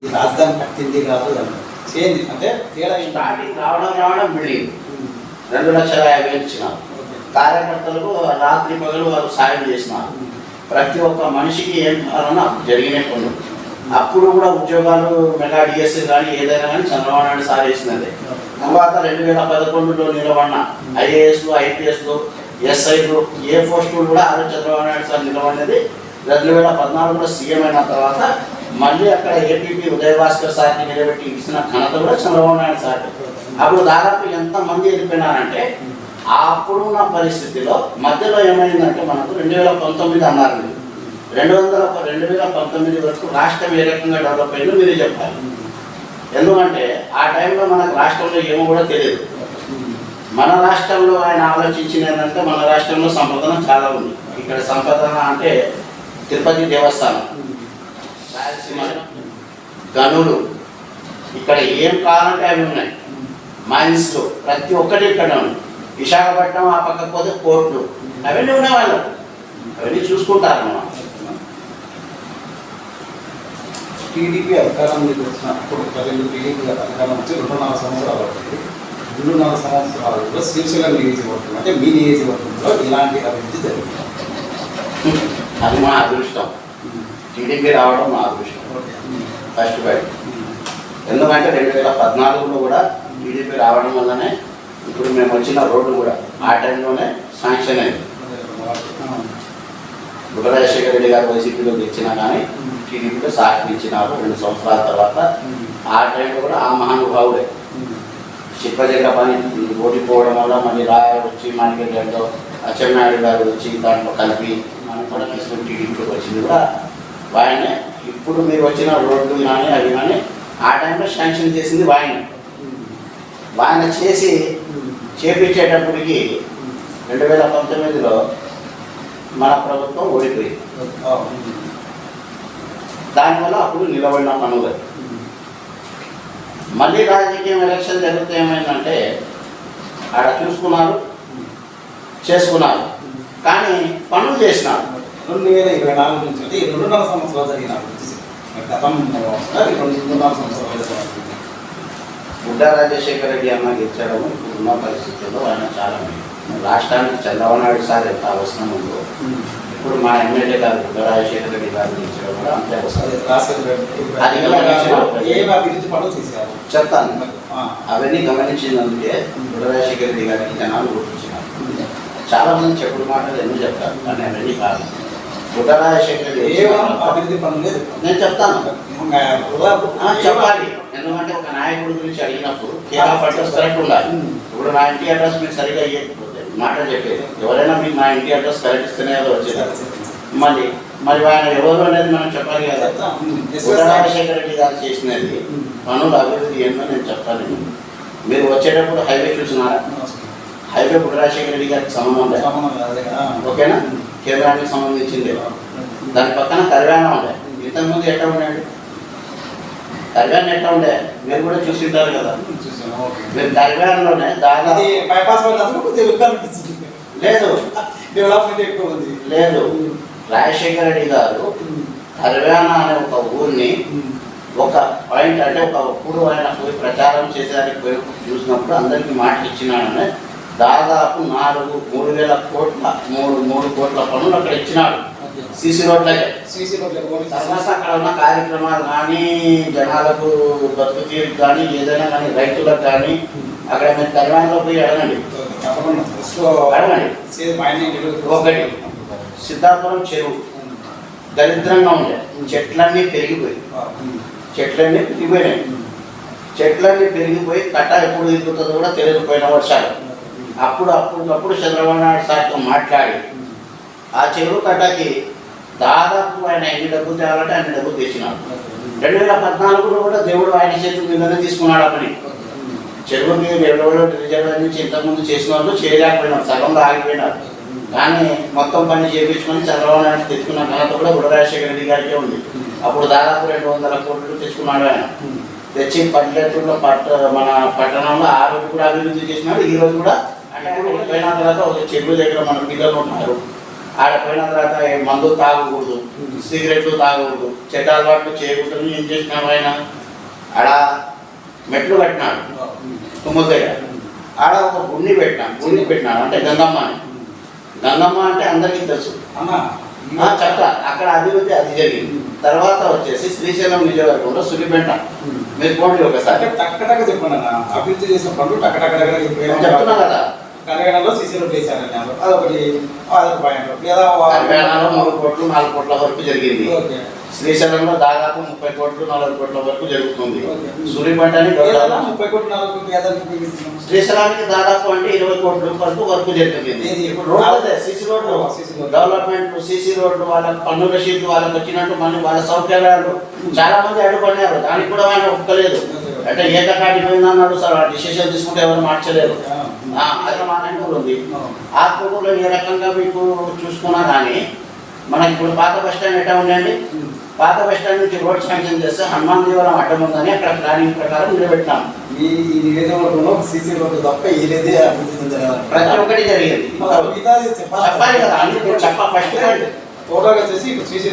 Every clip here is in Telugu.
రాజధాని కట్టింది కాదు చేంజ్ అంటే తేడా స్టార్టింగ్ రావడం బిల్డింగ్ 2,50,000 ఇచ్చినారు. కార్యకర్తలకు రాత్రి పగలు వారు సాయం చేసినారు. ప్రతి ఒక్క మనిషికి ఏం కావాలన్నా జరిగినాయి కొన్ని. అప్పుడు కూడా ఉద్యోగాలు మెగా డిఎస్సీ కానీ ఏదైనా కానీ చంద్రబాబు నాయుడు సార్ వేసినది. తర్వాత 2011లో నిలబడిన ఐఏఎస్లు ఐపీఎస్లు ఎస్ఐలు ఏ పోస్టులు కూడా ఆ చంద్రబాబు నాయుడు సార్ నిలబడినది. 2014లో సీఎం అయిన తర్వాత మళ్ళీ అక్కడ ఏపీపీ ఉదయభాస్కర్ సార్ని నిలబెట్టి ఇచ్చిన ఘనత కూడా చంద్రబాబు నాయుడు సార్. అప్పుడు దాదాపు ఎంతమంది వెళ్ళిపోయినారంటే అప్పుడున్న పరిస్థితిలో మధ్యలో ఏమైందంటే మనకు 2019 అన్నారు. 2019 వరకు రాష్ట్రం ఏ రకంగా డెవలప్ అయిందో మీరే చెప్పాలి. ఎందుకంటే ఆ టైంలో మనకు రాష్ట్రంలో ఏమో కూడా తెలియదు. మన రాష్ట్రంలో ఆయన ఆలోచించిన ఏంటంటే మన రాష్ట్రంలో సంపదన చాలా ఉంది. ఇక్కడ సంపదన అంటే తిరుపతి దేవస్థానం, రాయలసీమ గనులు, ఇక్కడ ఏం కావాలంటే అవి ఉన్నాయి. మైన్స్లో ప్రతి ఒక్కటి ఇక్కడ ఉంది. విశాఖపట్నం ఆ పక్కకు పోతే కోర్టులు అవన్నీ ఉన్నాయి. వాళ్ళకు అవన్నీ చూసుకుంటారు. మనం టీడీపీ అధికారంలోకి వచ్చినప్పుడు ప్రజలు టీడీపీ అధికారం వచ్చి 2.5 సంవత్సరాలు అవుతుంది. 2.5 సంవత్సరాలలో శ్రీశైలం నియోజకవర్గం అంటే మీ నియోజకవర్గంలో ఇలాంటి అభివృద్ధి జరిగింది. అది మా అదృష్టం. టీడీపీ రావడం మా అదృష్టం ఫస్ట్ బయట. ఎందుకంటే 2014లో కూడా టీడీపీ రావడం వల్లనే ఇప్పుడు మేము వచ్చిన రోడ్డు కూడా ఆ టైంలోనే శాంక్షన్ అయింది. రాజశేఖర రెడ్డి గారు వైసీపీలో తెచ్చినా కానీ టీడీపీలో సహకరించినారు 2 సంవత్సరాల తర్వాత. ఆ టైంలో కూడా ఆ మహానుభావుడే శిల్పజగర పని ఓడిపోవడం వల్ల మళ్ళీ రాయ వచ్చి మానికెళ్ళలో అచ్చెన్నాయుడు గారు వచ్చి దాంట్లో కలిపి మనం కూడా తీసుకుని టీడీపీలోకి వచ్చింది కూడా ఆయనే. ఇప్పుడు మీరు వచ్చిన రోడ్లు కానీ అవి కానీ ఆ టైంలో శాంక్షన్ చేసింది ఆయన చేసి చేపించేటప్పటికి 2019లో మన ప్రభుత్వం ఓడిపోయింది. దానివల్ల అప్పుడు నిలబడిన పనులు. మళ్ళీ రాజకీయం ఎలక్షన్ జరిగితే ఏమైందంటే ఆడ చూసుకున్నారు, చేసుకున్నారు, కానీ పనులు చేసినారు. 2024 నుంచి అంటే 2.5 సంవత్సరాలు జరిగిన గతం 2.5 సంవత్సరాలు బుడ్డా రాజశేఖర రెడ్డి అన్న గెలిచడం ఇప్పుడున్న పరిస్థితుల్లో ఆయన చాలా రాష్ట్రానికి చంద్రబాబు నాయుడు సార్ ఎంత అవసరం ఉందో ఇప్పుడు మా ఎమ్మెల్యే గారు బుడ్డా రాజశేఖర రెడ్డి గారు గెలిచడం కూడా అంతే అవసరం. చెప్తాను. అవన్నీ గమనించినందుకే బుడ్డా రాజశేఖర రెడ్డి గారికి జనాలు గుర్తించినారు. చాలా మంది చెప్పుడు మాటలు ఎన్నో చెప్తారు, కానీ అవన్నీ కాదు. బుడ్డా రాజశేఖర రెడ్డి అభివృద్ధి పనులు నేను చెప్తాను, చెప్పాలి. ఎందుకంటే ఒక నాయకుడి గురించి అడిగినప్పుడు కరెక్ట్ ఉండాలి. ఇప్పుడు నా ఇంటి అడ్రస్ మీకు సరిగా ఇవ్వకపోతే మాట చెప్పేది, ఎవరైనా మీకు నా ఇంటి అడ్రస్ కరెక్ట్ ఇస్తేనే కదా వచ్చేది. మరి ఆయన ఎవరు అనేది మనం చెప్పాలి కదా. రాజశేఖర రెడ్డి గారు చేసినది పనులు అభివృద్ధి ఏంటో నేను చెప్తాను. మీరు వచ్చేటప్పుడు హైవే చూసినారా? హైవే రాజశేఖర రెడ్డి గారికి సంబంధం ఓకేనా, కేంద్రానికి సంబంధించింది. దాని పక్కన కరివాణ ఉండే. ఇంతకుముందు ఎట్లా ఉన్నాడు కరివాణ ఎట్లా ఉండే మీరు కూడా చూసింటారు కదా. మీరు కరివాణలోనే దాదాపు లేదు. రాజశేఖర రెడ్డి గారు కరివాణ అనే ఒక ఊరిని ఒక పాయింట్ అంటే ఒకప్పుడు ఆయన పోయి ప్రచారం చేసేదానికి పోయి చూసినప్పుడు అందరికీ మాటలు ఇచ్చినాడనే దాదాపు 3,000 కోట్ల 3 కోట్ల పనులు అక్కడ ఇచ్చినాడు. సీసీ రోడ్లకే. తర్వాత అక్కడ ఉన్న కార్యక్రమాలు కానీ జనాలకు బతుకు తీరు కానీ ఏదైనా కానీ రైతులకు కానీ అక్కడ మీరు కరివాణలో పోయి అడగండి. ఒకటి సిద్ధాపురం చెరువు దరిద్రంగా ఉండే, చెట్లన్నీ పెరిగిపోయాయి. చెట్లన్నీ పెరిగిపోయి కట్ట ఎప్పుడు తిరుగుతుందో కూడా తెలియకపోయిన వర్షాలు. అప్పుడు చంద్రబాబు నాయుడు సార్తో మాట్లాడి ఆ చెరువు కట్టకి దాదాపు ఆయన ఎన్ని డబ్బులు తేవాలంటే అన్ని డబ్బులు తెచ్చినాడు. 2014లో కూడా దేవుడు ఆయన చేతుల మీదనే తీసుకున్నాడు. ఆ పని చెరువుకి ఎవరెవరో రిజర్వ్ నుంచి ఇంతకుముందు చేసిన వాళ్ళు చేయలేకపోయినారు, సగంలో ఆగిపోయినారు. కానీ మొత్తం పని చేయించుకొని చంద్రబాబు నాయుడు తెచ్చుకున్న ఘనత కూడా బుడ్డా రాజశేఖర రెడ్డి గారికే ఉంది. అప్పుడు దాదాపు 200 కోట్లు తెచ్చుకున్నాడు ఆయన. తెచ్చి పల్లెటూరులో మన పట్టణంలో ఆ రోజు కూడా అభివృద్ధి చేసినాడు. ఈ రోజు కూడా అంటే పోయిన తర్వాత ఒక చెరువు దగ్గర మన పిల్లలు ఉన్నారు. ఆడ పోయిన తర్వాత మందు తాగకూడదు, సిగరెట్లు తాగకూడదు, చెడ్డ అలవాట్లు చేయకూడదు. ఏం చేసినాడు ఆయన? ఆడ మెట్లు కట్టినాడు తుమ్మల దగ్గర. ఆడ ఒక గుండి పెట్టినాడు అంటే గంగమ్మ అని. గంగమ్మ అంటే అందరికీ తెలుసు చెత్త. అక్కడ అభివృద్ధి అది జరిగింది. తర్వాత వచ్చేసి శ్రీశైలం నియోజకవర్గంలో సులిపెంట. మీరు పోండి ఒకసారి. టక్కటక్క చెప్పండి అన్న, అభివృద్ధి చేసిన పనులు టక్కటక్క చెప్తున్నా కదా. తెలంగాణలో సీసీ రోడ్లు వేశారన్నారు, అదొకటి పాయింట్. లేదా తెలంగాణలో 3 కోట్లు 4 కోట్ల వరకు జరిగింది. శ్రీశైలంలో దాదాపు 30 కోట్లు 40 కోట్ల వరకు జరుగుతుంది. సూర్యపంటని 30 కోట్లు 40 కోట్లు శ్రీశైలానికి దాదాపు అంటే 20 కోట్ల వరకు జరుగుతుంది. సీసీ రోడ్లు డెవలప్మెంట్, సీసీ రోడ్లు, వాళ్ళ పన్నుల షీట్లు వాళ్ళకి వచ్చినట్టు మళ్ళీ వాళ్ళ సౌకర్యాలు చాలా మంది అడ్డుపడినారు. దానికి కూడా ఆయన ఒప్పుకోలేదు. అంటే ఏకకాటి పోయిందన్నాడు సార్. ఆ డిసిషన్ తీసుకుంటే ఎవరు మార్చలేరు. అది మా నెంబర్ ఉంది. ఆత్మకూరులో ఏ రకంగా మీకు చూసుకున్నా కానీ మనకి ఇప్పుడు పాత బస్ స్టాండ్ ఎట్లా ఉండండి. పాత బస్ స్టాండ్ నుంచి రోడ్ శాంక్షన్ చేస్తే హనుమాన్ దేవాలయం అడ్డం ఉందని అక్కడ ప్లానింగ్ ప్రకారం నిలబెట్టినాం. ఈ నియోజకవర్గంలో సీసీ రోడ్డు తప్ప ఏదైతే ప్రతి ఒక్కటి జరిగింది. చెప్పాలి కదా, అన్ని ఫస్ట్ టోటల్గా వచ్చేసి ఇప్పుడు సీసీ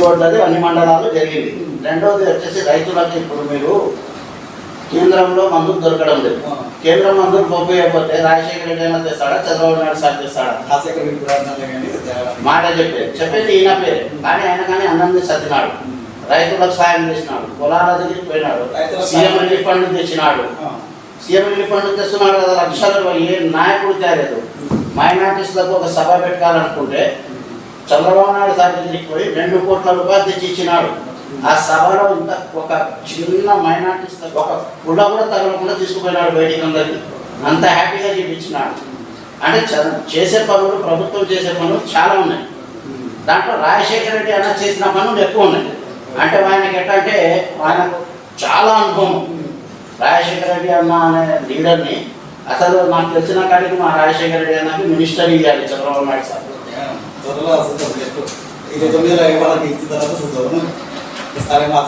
రోడ్లు అది అన్ని మండలాల్లో జరిగింది. రెండవది వచ్చేసి రైతులకు ఇప్పుడు మీరు కేంద్రంలో మందులు దొరకడం లేదు. కేంద్రం మందులు పోకపోతే రాజశేఖర రెడ్డి అయినా తెస్తాడా, చంద్రబాబు నాయుడు సార్ తెస్తాడా? మాట చెప్పేది ఈయన పేరే. కానీ ఆయన కానీ అన్నం సత్తినాడు, రైతులకు సాయం చేసినాడు, పొలాల దగ్గరికి పోయినాడు, సీఎం రిలీఫ్ ఫండ్ తెచ్చినాడు. సీఎం రిలీఫ్ ఫండ్ తెస్తున్నాడు కదా, లక్షలు. ఏ నాయకుడు తేలేదు. మైనార్టీస్లకు ఒక సభ పెట్టాలనుకుంటే చంద్రబాబు నాయుడు సార్ దగ్గరికి పోయి 2 కోట్ల రూపాయలు తెచ్చి ఇచ్చినాడు. ఆ సభలో ఇంత ఒక చిన్న మైనార్టీస్ ఒక కుళ్ళ కూడా తగలకుండా తీసుకుపోయినాడు బయటికి. అందరికి అంత హ్యాపీగా చూపించినాడు. అంటే చేసే పనులు, ప్రభుత్వం చేసే పనులు చాలా ఉన్నాయి. దాంట్లో రాజశేఖర రెడ్డి అన్న చేసిన పనులు ఎక్కువ ఉన్నాయి. అంటే ఆయనకి ఎట్లంటే ఆయనకు చాలా అనుభవం. రాజశేఖర రెడ్డి అన్న అనే లీడర్ని అసలు నాకు తెలిసిన కాడికి మా రాజశేఖర రెడ్డి అన్నకి మినిస్టర్ ఇవ్వాలి చంద్రబాబు నాయుడు సార్.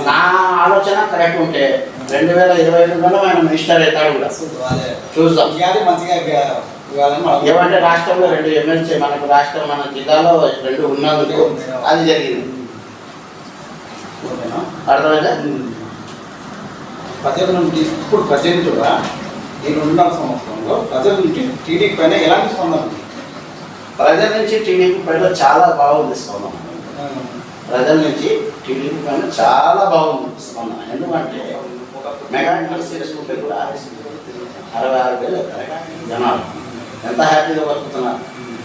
నా ఆలోచన కరెక్ట్ ఉంటే 2022లో ఆయన మినిస్టర్ అవుతాడు కూడా. చూద్దాం. ఏమంటే రాష్ట్రంలో 2 ఎమ్మెల్సీ మనకు రాష్ట్రం మన జిల్లాలో 2 ఉన్నందుకు అది జరిగింది. అర్థమైందా? ప్రజల నుండి ఇప్పుడు ప్రజెంట్ కూడా ఈ 2.5 సంవత్సరంలో ప్రజల నుంచి టీడీపీ పైన ఎలాంటి స్పందన? ప్రజల నుంచి టీడీపీ పైన చాలా బాగుంది స్పందన. ప్రజల నుంచి టీడీపీ పైన చాలా బాగుంది స్పందన. ఎందుకంటే మెగా డిఎస్సీ చేసుకుంటే కూడా 66,000 జనాలు ఎంత హ్యాపీగా బతుకుతున్నారు.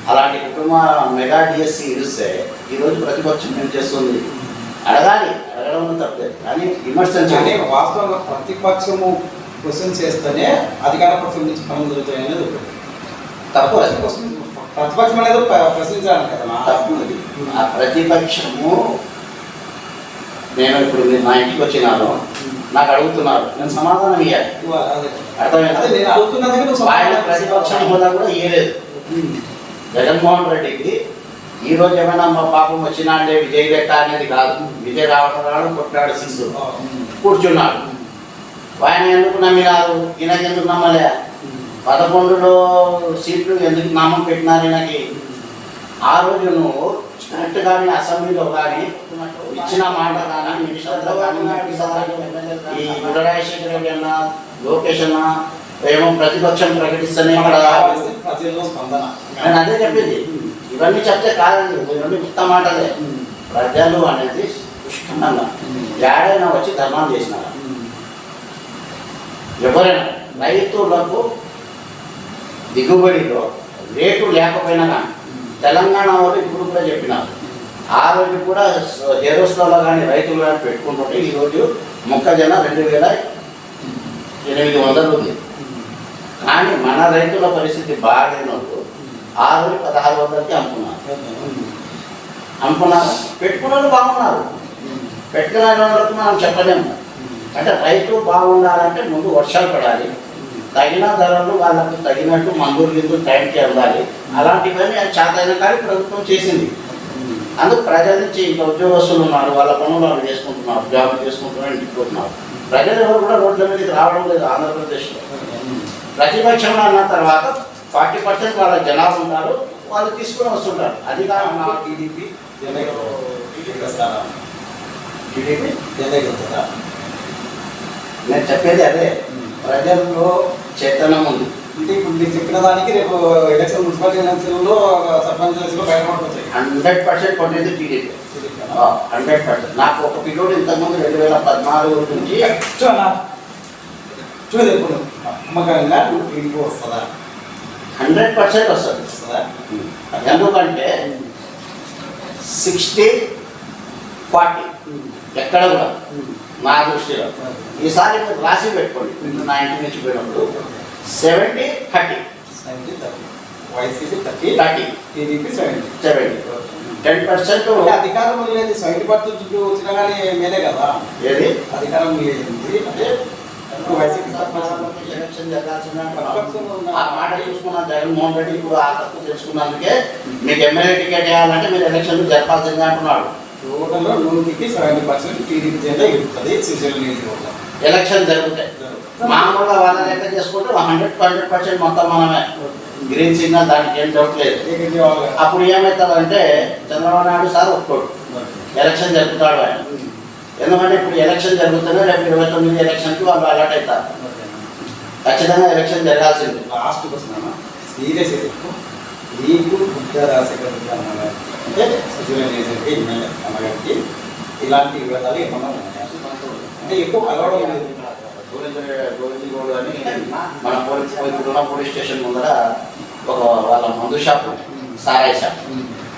అలాంటి కుటుంబ మెగా డిఎస్సీ ఇస్తే ఈరోజు ప్రతిపక్షం ఏం చేస్తుంది? అడగాలి, అడగడం తప్పలేదు. కానీ విమర్శించండి. వాస్తవంగా ప్రతిపక్షము క్వశ్చన్ చేస్తేనే అధికార పక్షం నుంచి పనులు జరుగుతాయనేది తప్పు. ప్రతిపక్షం అనేది ప్రశ్నించాలి కదా, తప్పు. ఆ ప్రతిపక్షము నేను ఇప్పుడు మీరు నా ఇంటికి వచ్చినాను, నాకు అడుగుతున్నారు, నేను సమాధానం ఇవ్వాలి. అర్థమైంది? ఆయన ప్రతిపక్షం హోదా కూడా ఇవ్వలేదు. జగన్మోహన్ రెడ్డికి ఈరోజు ఏమైనా మా పాపం వచ్చినా అంటే విజయ్ లెక్క అనేది కాదు. విజయ్ రావడం కొట్టాడు, 6 కూర్చున్నాడు. ఆయన ఎందుకు నమ్మినారు? ఈయనకి ఎందుకు నమ్మలే? 11లో సీట్లు ఎందుకు నామం పెట్టినారు ఈయనకి? ఆ రోజు నువ్వు కరెక్ట్ కానీ అసెంబ్లీలో కానీ ఇచ్చిన మాట కానీ మినిస్టర్లో కానీ ఈ రాజశేఖర రెడ్డి అన్న, లోకేష్ అన్న ఏమో ప్రతిపక్షం ప్రకటిస్తేనే నేను అదే చెప్పింది. ఇవన్నీ చెప్తే కాదండి, ఇవన్నీ కొత్త మాటలే. ప్రజలు అనేది పుష్కలంగా ఏడైనా వచ్చి ధర్నాలు చేసినారు. ఎవరైనా రైతులకు దిగుబడిలో రేటు లేకపోయినా కానీ తెలంగాణ వాళ్ళు ఇప్పుడు కూడా చెప్పినారు. ఆ రోజు కూడా హెరోస్లో కానీ రైతులు కానీ పెట్టుకుంటుంటే ఈరోజు మొక్కజొన్న 2,800 ఉంది. కానీ మన రైతుల పరిస్థితి బాగాలేనప్పుడు ఆ రోజు 1,600కి అమ్ముకున్నారు. పెట్టుకున్న వాళ్ళు బాగున్నారు, పెట్టుకున్న వాళ్ళకి మనం చెప్పలేము. అంటే రైతు బాగుండాలంటే ముందు వర్షాలు పడాలి, తగిన ధరలు వాళ్ళకి తగినట్టు మందులు గిందులు టైంకి అందాలి. అలాంటివన్నీ చేతైన కానీ ప్రభుత్వం చేసింది. అందుకు ప్రజల నుంచి ఇంకా ఉద్యోగస్తులు ఉన్నారు, వాళ్ళ పనులు వాళ్ళు చేసుకుంటున్నారు, జాబ్ చేసుకుంటున్నారు, ఇంటిపోతున్నారు. ప్రజలు ఎవరు కూడా రోడ్ల మీదకి రావడం లేదు ఆంధ్రప్రదేశ్లో. ప్రతిపక్షంలో అన్న తర్వాత 40% వాళ్ళ జనాలు ఉంటారు, వాళ్ళు తీసుకుని వస్తుంటారు. అధికారం టీడీపీ స్థానం టీడీపీ జనగలుగుతారా? నేను చెప్పేది అదే, ప్రజల్లో చైతన్యం ఉంది. అంటే ఇప్పుడు మీరు చెప్పిన దానికి రేపు ఎలక్షన్ మున్సిపాలిటీ ఎలక్షన్లో సర్పంచ్ ఎలక్షన్లో బయటపడిపోతాయి. 100% కొట్టేది టీడీపీ, 100%. నాకు ఒక పిల్లోడు ఇంతకుముందు 2014 నుంచి చూడదు ఎప్పుడు నమ్మకంగా టీడీపీ వస్తుందా? 100% వస్తుంది. వస్తుందా? ఎందుకంటే 60-40 ఎక్కడ కూడా నా దృష్టిలో. ఈసారి మీరు రాసి పెట్టుకోండి, మీరు నా ఇంటి నుంచి పోయినప్పుడు 70-30. YCP 30, TDP 70. 10%. అధికారం లేదు, 70% వచ్చినా కానీ మేలే కదా. ఏది అధికారం లేదు అంటే వైసీపీ ఎలక్షన్ జరగాల్సిన ఆ మాట చూసుకున్న జగన్మోహన్ రెడ్డి ఇప్పుడు ఆ తప్పు తెలుసుకున్నందుకే మీకు ఎమ్మెల్యే టికెట్ వేయాలంటే మీరు ఎలక్షన్లు జరపాల్సిందే అంటున్నాడు. టోటల్లో 100కి 70% టీడీపీ జెండా ఎగురుతుంది శ్రీశైలం నియోజకవర్గం. ఎలక్షన్ జరుగుతాయి. మామూలుగా వాళ్ళ లెక్క చేసుకుంటే 100% మొత్తం మనమే గ్రీన్ సిగ్నల్, దానికి ఏం డౌట్ లేదు. అప్పుడు ఏమవుతుందంటే చంద్రబాబు నాయుడు సార్ ఒప్పుకోడు, ఎలక్షన్ జరుపుతాడు ఆయన. ఎందుకంటే ఇప్పుడు ఎలక్షన్ జరుగుతుంది, రేపు 29 ఎలక్షన్కి వాళ్ళు అలర్ట్ అవుతారు. ఖచ్చితంగా ఎలక్షన్ జరగాల్సింది. లాస్ట్ క్వశ్చన్ సీరియస్ చెప్పు, నీకు బుద్ధ రాజశేఖర రెడ్డి అన్నగారు అంటే శ్రీశైలం నియోజకవర్గం ఎమ్మెల్యే అన్నగారికి ఇలాంటి వివాదాలు ఏమన్నా ఉన్నాయా? అంటే ఎక్కువ కలవడం లేదు. గోవిందగౌడ్ అని మన ఇప్పుడున్న పోలీస్ స్టేషన్ ముందర ఒక వాళ్ళ మందు షాప్, సారాయి షాప్,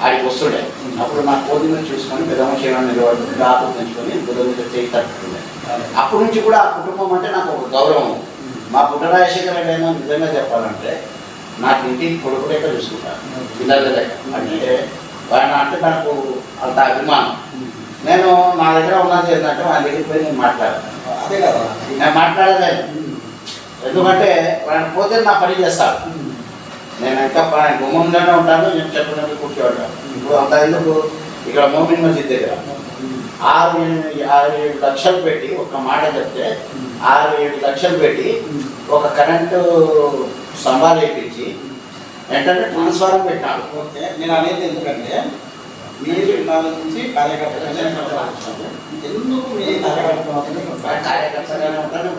ఆడికి వస్తుండే. అప్పుడు నా కోతి మీద చూసుకొని పెద్దమ్మ చేయడం నిలబడుతుంది, ఆకులు తెంచుకొని బుద్ధ మీద చేయి తట్టుకుండే. అప్పటి నుంచి కూడా ఆ కుటుంబం అంటే నాకు ఒక గౌరవం. మా పుట్ట రాజశేఖర రెడ్డి అయినా నిజంగా చెప్పాలంటే నాకు ఇంటికి కొడుకు లెక్క చూసుకుంటాను, పిల్లల లెక్క. అంటే ఆయన అంటే నాకు అంత అభిమానం. నేను నా దగ్గర ఉన్నది ఏంటంటే ఆయన దగ్గరికి పోయి నేను మాట్లాడాను. అదే కదా, నేను మాట్లాడలేను. ఎందుకంటే ఆయన పోతే నా పని చేస్తాను. నేను ఇంకా గుమ్మంలోనే ఉంటాను, నేను చెప్పినట్టు కూర్చోంటాను. ఇప్పుడు అంత ఎందుకు ఇక్కడ మోమిన్ మస్జిద్ దగ్గర 6-7 లక్షలు పెట్టి ఒక మాట చెప్తే 6-7 లక్షలు పెట్టి ఒక కరెంటు స్తంభాలు వేయించి వెంటనే ట్రాన్స్ఫారం పెట్టాడు. ఓకే, నేను అనేది ఎందుకంటే మీరు ఇన్నాళ్ళ నుంచి కార్యకర్తగానే ఎందుకు మీ కార్యకర్తగానే ఉంటాను.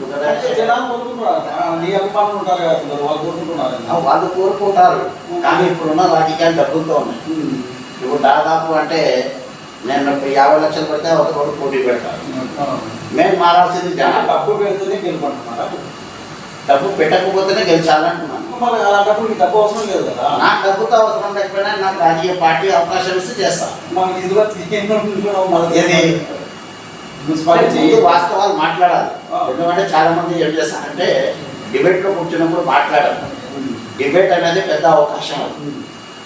జనాలు కోరుకుంటున్నారు, నీ అభిమానులు ఉంటారు కదా, వాళ్ళు కోరుకుంటున్నారు. వాళ్ళు కోరుకుంటారు, కానీ ఇప్పుడున్న రాజకీయాలు డబ్బులతో ఉన్నాయి. ఇప్పుడు దాదాపు అంటే నేను 50 లక్షలు పెడితే ఒక రోడ్డు పోటీ పెడతాను. మేము మారాల్సింది జనాలు. డబ్బు పెడితేనే గెలుపుకుంటున్నారా? డబ్బు పెట్టకపోతేనే గెలిచాలంటున్నాను. మరి అలాంటప్పుడు నీకు డబ్బు అవసరం లేదు కదా. నాకు డబ్బుతో అవసరం లేకపోయినా నాకు రాజకీయ పార్టీ అవకాశం ఇస్తే చేస్తాను. మనకి ఇదిలో మున్సిపాలిటీ వాస్తవాలు మాట్లాడాలి. ఎందుకంటే చాలా మంది ఏం చేస్తారంటే డిబేట్లో కూర్చున్నప్పుడు మాట్లాడాలి. డిబేట్ అనేది పెద్ద అవకాశం అది.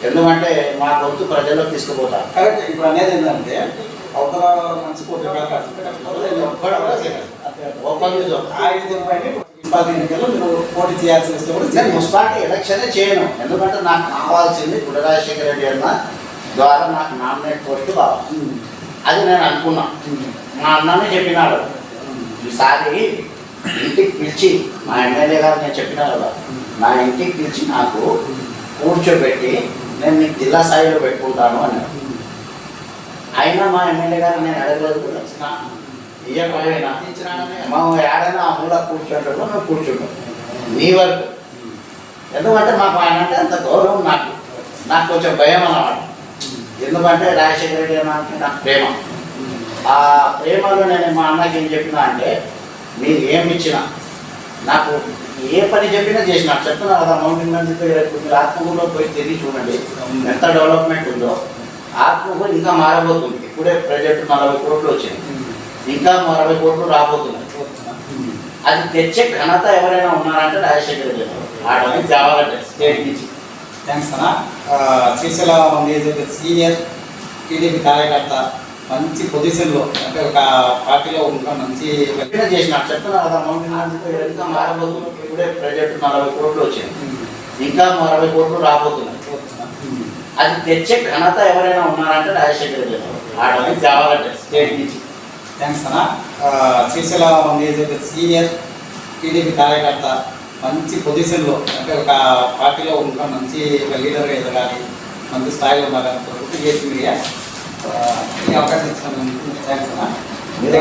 ఎందుకంటే మా గొంతు ప్రజల్లో తీసుకుపోతారు. కరెక్ట్. ఇప్పుడు అనేది ఏంటంటే అవతల మంచి మున్సిపాలిటీ ఎన్నికల్లో మీరు పోటీ చేయాల్సి వస్తే కూడా నేను మున్సిపాలిటీ ఎలక్షనే చేయను. ఎందుకంటే నాకు కావాల్సింది పుట్ట రాజశేఖర రెడ్డి అన్న ద్వారా నాకు నామినేట్ పోస్ట్ కావాలి. అది నేను అనుకున్నా. మా అన్ననే చెప్పినాడు, ఈసారి ఇంటికి పిలిచి మా ఎమ్మెల్యే గారు నేను చెప్పినా కదా, నా ఇంటికి పిలిచి నాకు కూర్చోబెట్టి నేను నీకు జిల్లా స్థాయిలో పెట్టుకుంటాను అన్నాడు. అయినా మా ఎమ్మెల్యే గారు నేను అడగలేదు కూడా, ఇయ్యకపోయినా మనం ఏడైనా ఆ మూల కూర్చుంటాడు, మేము కూర్చుంటాం నీ వరకు. ఎందుకంటే మాకు ఆయన అంటే అంత గౌరవం. నాకు కొంచెం భయం అన్నమాట. ఎందుకంటే రాజశేఖర రెడ్డి అంటే నాకు ప్రేమ. ఆ ప్రేమలో నేను మా అన్నకి ఏం చెప్పినా అంటే, మీరు ఏమి ఇచ్చినా నాకు ఏ పని చెప్పినా చేసిన చెప్తున్నా కదా. మౌంటైన్ మంది మీరు ఆత్మకూరులో పోయి తిరిగి చూడండి ఎంత డెవలప్మెంట్ ఉందో. ఆత్మకూరు ఇంకా మారబోతుంది. ఇప్పుడే ప్రజెంట్ 40 కోట్లు వచ్చింది, ఇంకా 60 కోట్లు రాబోతున్నాయి. అది తెచ్చే ఘనత ఎవరైనా ఉన్నారంటే రాజశేఖర రెడ్డి ఆడని కావాలంటే స్టేట్ నుంచి. థ్యాంక్స్ అన్న. శ్రీశైలం నియోజకవర్గ సీనియర్ టీడీపీ కార్యకర్త, మంచి పొజిషన్లో అంటే ఒక పార్టీలో ఉన్న మంచి చేసిన చెప్తున్నా కదా. మౌంటైన్ ఇంకా మారబోతుంది. ఇప్పుడే ప్రజెంట్ 40 కోట్లు వచ్చింది, ఇంకా 60 కోట్లు రాబోతున్నాయి. అది తెచ్చే ఘనత ఎవరైనా ఉన్నారంటే రాజశేఖర రెడ్డి ఆడని కావాలంటే స్టేట్ నుంచి. థ్యాంక్స్ అన్న. శ్రీశైలం నియోజకవర్గ సీనియర్ టీడీపీ కార్యకర్త, మంచి పొజిషన్లో అంటే ఒక పార్టీలో ఉన్న మంచి లీడర్గా ఎదగాలి, మంచి స్థాయిలో ఉండాలని కోరుకుంటూ ఏపీ మీడియా ఈ అవకాశం ఇచ్చినందుకు థ్యాంక్స్ అన్న. మీరే